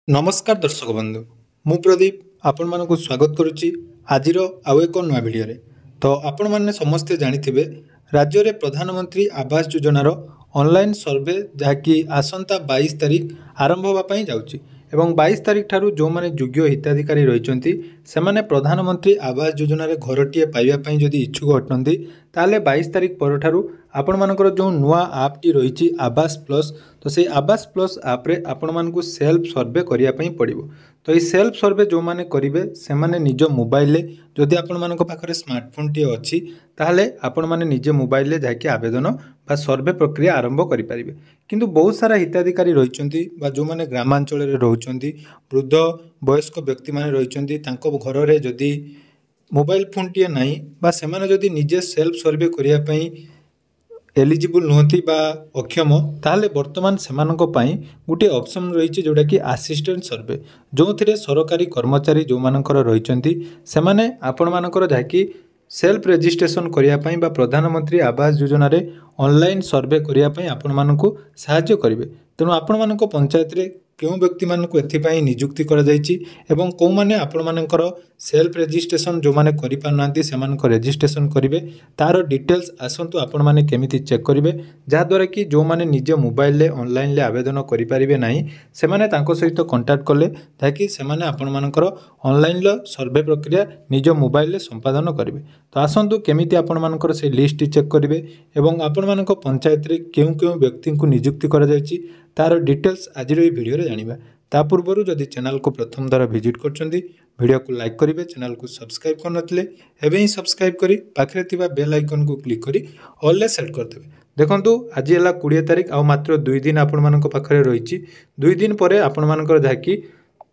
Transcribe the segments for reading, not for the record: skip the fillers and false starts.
नमस्कार दर्शक बंधु मु प्रदीप आपण मानक स्वागत करुच्ची आज आउ एक नुआ भिडियो तो आपण मैंने समस्ते जानिथिबे राज्य रे प्रधानमंत्री आवास योजनार ऑनलाइन सर्वे जहाँकि आसंता 22 तारिख आरंभ होगापाई जाउची एवं 22 तारिख ठारू जो माने योग्य हिताधिकारी रहिचंती सेमाने प्रधानमंत्री आवास योजनार घरटीए पाइबा पई जदि इच्छुक अटंती ताले 22 तारिख पर ठारू आपण मानकर जो नुआ आपटी रही आवास प्लस तो से आवास प्लस आप्रे आपण मानकु सेल्फ सर्वे करिया पई पड़िबो। तो ये सेल्फ सर्वे जो माने करिवे से माने निज मोबाइल ले जदि आपण मानक पाखरे स्मार्टफोन टी अछि ताहले आपण माने निजे मोबाइल ले जाके आवेदन बा सर्वे प्रक्रिया आरंभ करि परिबे। किंतु बहुत सारा हिताधिकारी रहिचंती बा जो माने ग्रामांचल रे रहुचंती वृद्ध वयस्क व्यक्ति माने रहिचंती तांको घर रे जदि मोबाइल फोन टी नाही बा से माने जदि निजे सेल्फ सर्वे करिया पई एलिजिबल नुहति बा अक्षम ताहले वर्तमान सेमानक पई गुटे ऑप्शन रही जोटा कि असिस्टेंट सर्वे जो थिरे सरकारी कर्मचारी जो मानकर रहिचंती सेमाने आपण मानकर जाकी सेल्फ रजिस्ट्रेशन करिया पई बा प्रधानमंत्री आवास योजना रे ऑनलाइन सर्वे करिया पई आपण मानकु सहाय्य करिवे। तेणु आपण मानक पंचायत रे क्यों व्यक्ति मानक एथिपाई नियुक्ति करा जायछि एवं को माने आपण मानकर सेल्फ रजिस्ट्रेशन जो माने करि पारनांती सेमानक रजिस्ट्रेशन करिवे तार डिटेल्स आसंतु आपण माने केमिति चेक करिवे जा द्वारा कि जो माने निजे मोबाइल ले ऑनलाइन ले आवेदन करि परिबे नाही सेमाने तांको सहित कांटेक्ट कले ताकि सेमाने आपण मानकर ऑनलाइन लो सर्वे प्रक्रिया निज मोबाइल ले संपादन करिवे। तो आसंतु केमिति आपण मानकर से लिस्ट चेक करिवे एवं आपण मानक पंचायत रे केउ केउ व्यक्ति को नियुक्ति करा जायछि तार डिटेल्स आज वीडियो रे जानिबा। ता पूर्व जदि चैनल को प्रथम द्वारा विजिट करछंती वीडियो को लाइक करिवे चैनल को सब्सक्राइब करनथिले एबे ही सब्सक्राइब करी पाखरे थिबा बेल आइकन को क्लिक करी ऑल ले सेट कर देबे। देखंतु आज हला 20 तारिख आ मात्र 2 दिन आपण मानक पाखरे रहिछि 2 दिन परे आपण मानकर जाकी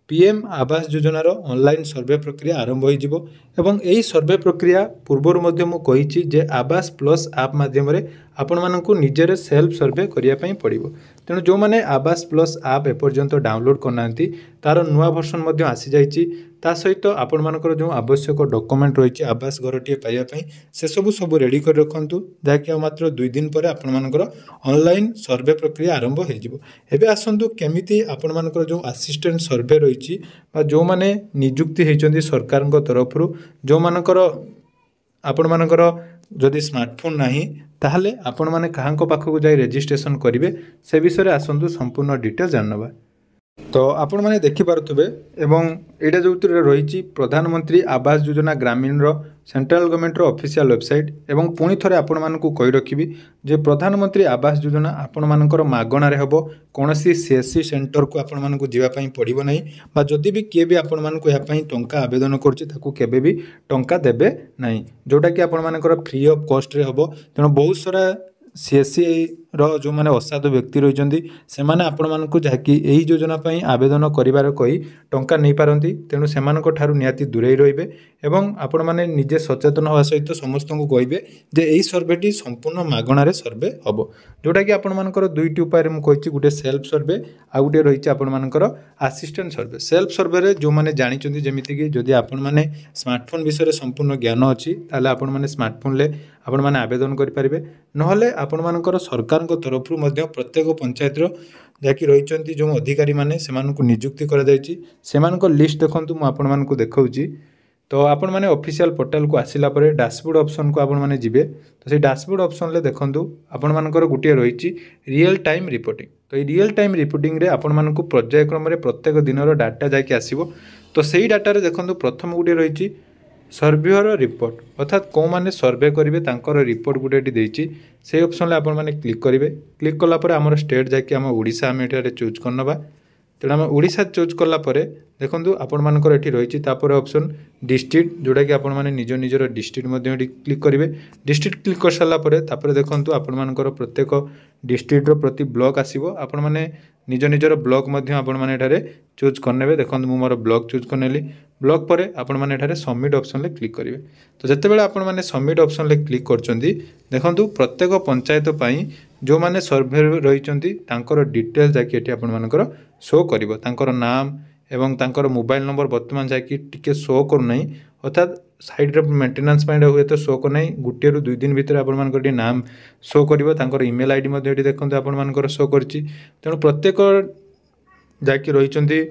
पीएम आवास योजनार ऑनलाइन सर्वे प्रक्रिया आरंभ हो जिवो एवं एही सर्वे प्रक्रिया पूर्वर मध्य मु कहिछि जे आवास प्लस ऐप माध्यम रे आपण मानकु निजेरे सेल्फ सर्वे करिया पई पड़िबो। तेणु जो माने आवास प्लस ऐप एपर्यंत डाउनलोड करनांती तार नुआ वर्जन मध्य आसी जाइछि ता सहित आपण मानकर जो आवश्यक डॉक्यूमेंट रहिछि आवास घरटीए पाइबा पई से सब रेडी कर रखंतु जाकि मात्र 2 दिन पर आपण मानकर ऑनलाइन सर्वे प्रक्रिया आरंभ हो जिवो। एबे आसंतु केमिति आपण मानकर जो असिस्टेंट सर्वे रहिछि बा जो माने नियुक्ति हेचंदी सरकार तरफ जो मानकर आपण मानकर जदि स्मार्टफोन नाही ताहले आपण माने काहांको पाखकु जाई रजिस्ट्रेशन करिवे से विषय आसंतु संपूर्ण डिटेल जानबा। तो आपण माने देखि पारुथबे एवं एटा जोतिर रहिछि प्रधानमंत्री आवास योजना ग्रामीण रो सेंट्रल गवर्नमेंट रो ऑफिशियल वेबसाइट एवं पुणी थरे आपण मानकु कहि रखिबी जे प्रधानमंत्री आवास योजना आपण मानकर मागणा रे हबो कोनोसी सीएससी सेंटर को आपण मानकु जीवा पई पड़िबो नाही बा जदि भी किए भी आपण मानकु या पई टंका आवेदन करछि ताकू केबे भी टंका देबे नाही जोटा कि आपण मानकर फ्री ऑफ कॉस्ट रे हबो। तेणु बहुत सारा सीएससी रो जो माने असाधु व्यक्ति रहिचंदी सेमाने आपण मानकु जाकी एही योजना पई आवेदन करिवार कही टंका नै पारंती तेणु सेमानक ठारू नियाती दूरेई रहिबे एवं आपण माने निजे सचेतन होवा सहित समस्त को कहिबे जे एही सर्वेटी संपूर्ण मागणा रे सर्वे हबो जोटा कि आपण मानकर दुईटी उपाय रे मु कहिछि गुटे सेल्फ सर्वे आ गुटे रहिछि आपण मानकर असिस्टेंट सर्वे। सेल्फ सर्वे रे जो माने जानिचंदी जेमिति कि जदि आपण माने स्मार्टफोन विषय रे संपूर्ण ज्ञान अछि ताले आपण माने स्मार्टफोन ले आपण माने आवेदन करि परिबे नहले आपण मानकर सरकार तरफ प्रत्येक पंचायत जाकि रही जो अधिकारी माने सेमानकु नियुक्ति करा जायछि सेमानक लिस्ट देखंतु मु आपण मानकु देखाउछि। तो आपण माने ऑफिशियल पोर्टल को आसिला परे डैशबोर्ड ऑप्शन को आपण माने जिबे तो से डैशबोर्ड ऑप्शन ले देखंतु आपण मानकर गुटिया रहिछि रियल टाइम रिपोर्टिंग। तो ये रियल टाइम रिपोर्टिंग रे आपण मानकु पर्यायक्रम रे प्रत्येक दिनर डाटा जाकि आसीबो तो सेही डाटा रे देखंतु प्रथम गुटिया रहिछि सर्वेयर रिपोर्ट अर्थात कौ माने सर्वे करेंगे तांकर रिपोर्ट गुटे देती से ऑप्शन ले आपण माने क्लिक करेंगे क्लिक कला परे आमर स्टेट जाकि आम ओडिशा आम एठारे चूज करनबा तेणु आम ओडिशा चूज कला परे देखंतु आपण मानकर एठी रहिछि तापर ऑप्शन डिस्ट्रिक्ट जोटा कि आपण माने निज निजर डिस्ट्रिक्ट मध्ये एठी क्लिक करेंगे डिस्ट्रिक्ट क्लिक कर सारा परे तापर देखंतु आपण मानकर प्रत्येक डिस्ट्रिक्ट रो प्रति ब्लॉक आसीबो आपण माने निज निजर ब्लॉक मध्ये आपण माने एठारे चूज करनेबे। देखंतु मु मोर ब्लॉक चूज करनेली ब्लॉक परे आपण माने एठारे सबमिट ऑप्शन ले क्लिक करेंगे। तो जते बेले आपण माने सबमिट ऑप्शन ले क्लिक करचंदी देखंतु प्रत्येक पंचायत पई जो माने सर्वे रहिचंती तांकर डिटेल्स जाकि एठी आपण मानकर शो करिवो तांकर नाम एवं तांकर मोबाइल नंबर वर्तमान जाकि टिके शो कर नै अर्थात साइड रे मेंटेनेंस पॉइंट हुए तो शो कर नै गुटे रु 2 दिन भीतर आपण मानकर नाम शो करिवो तांकर ईमेल आईडी मध्ये एठी देखंतु आपण मानकर शो करछि। तेणु प्रत्येक जाकि रहिचंती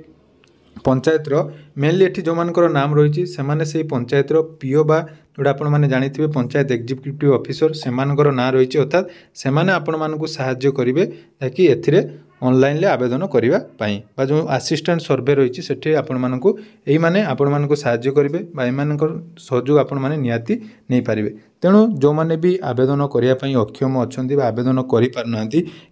पंचायतर मेनली एठी जो मानकर नाम रही से पंचायतर पीओ बा जोड़ा आपण मैंने जानी पंचायत एग्जीक्यूटिव ऑफिसर से ना रही अर्थात से आपण मानक साहाय्य करेंगे ताकि एथिरे ऑनलाइन ले आवेदन करने जो असिस्टेंट सर्वे रही है आपण मानक यही मैंने आपण मानक साहाय्य करेंगे एम सहयोग आपण मैंने निहाती नहीं पारे। तेणु जो मैंने भी आवेदन करने अक्षम अच्छा आवेदन करना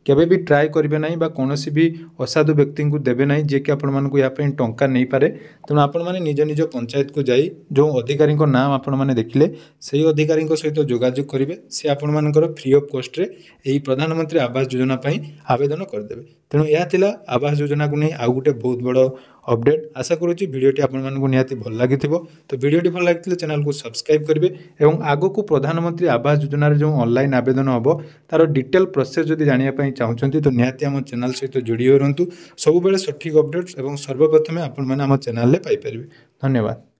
केवे भी ट्राए करेंगे ना कौन भी असाधु व्यक्ति को देवे ना जी कि आपण या टंका नहीं पारे। तेणु आपण मैंने निज निज पंचायत को जाई जो अधिकारी नाम आपण मैंने देखिले से अधिकारी सहित जोगाजोग करेंगे सी आपण मानकर फ्री ऑफ कॉस्ट रे यही प्रधानमंत्री आवास योजना आवेदन करदेवे। तेणु यह थिला आवास योजना को नहीं आउ गोटे बहुत बड़ अपडेट। आशा करुच्ची भिडियोटी आपण मानक निहाती भल लगी तो भिडियोटी भल लगी चैनल को सब्सक्राइब करेंगे और आगो को प्रधानमंत्री आवास योजन जो ऑनलाइन आवेदन हम तार डिटेल प्रोसेस जदि जानापी चाहते तो निहाती आम चैनल सहित जोड़ी रुहतु। सबुबले सठिक अपडेट्स और सर्वप्रथमें आपण मैंने आम चैनल पाइपर। धन्यवाद।